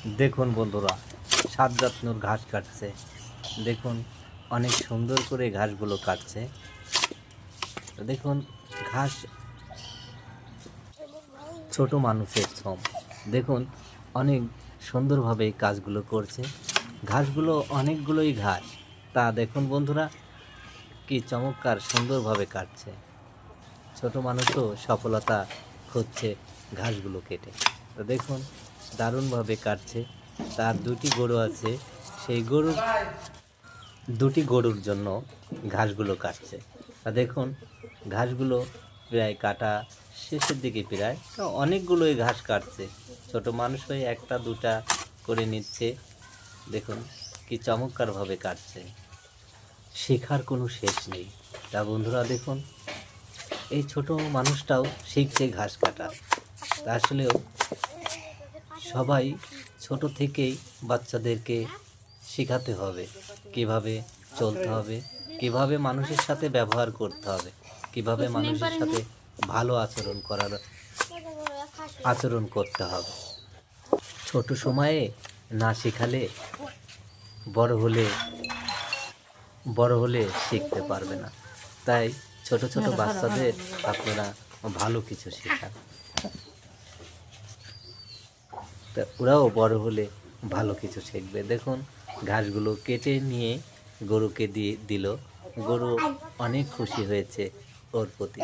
দেখুন বন্ধুরা, সাজ্জাদ ঘাস কাটছে। দেখুন অনেক সুন্দর করে ঘাসগুলো কাটছে। দেখুন ঘাস ছোট মানুষের শ্রম। দেখুন অনেক সুন্দরভাবে কাজগুলো করছে। ঘাসগুলো অনেকগুলোই ঘাস, তা দেখুন বন্ধুরা কি চমৎকার সুন্দরভাবে কাটছে। ছোট মানুষও সফলতা খুঁজছে ঘাসগুলো কেটে। তো দেখুন দারুণভাবে কাটছে। তার দুটি গরু আছে, সেই দুটি গরুর জন্য ঘাসগুলো কাটছে। তা দেখুন ঘাসগুলো প্রায় কাটা শেষের দিকে, প্রায় তো অনেকগুলোই ঘাস কাটছে। ছোট মানুষ হয়ে একটা দুটা করে নিচ্ছে। দেখুন কি চমৎকারভাবে কাটছে, শেখার কোনো শেষ নেই। তা বন্ধুরা দেখুন এই ছোট মানুষটাও শিখছে ঘাস কাটা। তা আসলেও সবাই ছোট থেকেই বাচ্চাদেরকে শেখাতে হবে কিভাবে চলতে হবে, কিভাবে মানুষের সাথে ব্যবহার করতে হবে, কিভাবে মানুষের সাথে ভালো আচরণ করতে হবে। ছোট সময়ে না শেখালে বড় হলে শিখতে পারবে না। তাই ছোট ছোট বাচ্চাদের আপনারা ভালো কিছু শেখান, তা ওরাও বড় হলে ভালো কিছু শিখবে। দেখুন ঘাসগুলো কেটে নিয়ে গরুকে দিয়ে দিল। গরু অনেক খুশি হয়েছে ওর প্রতি।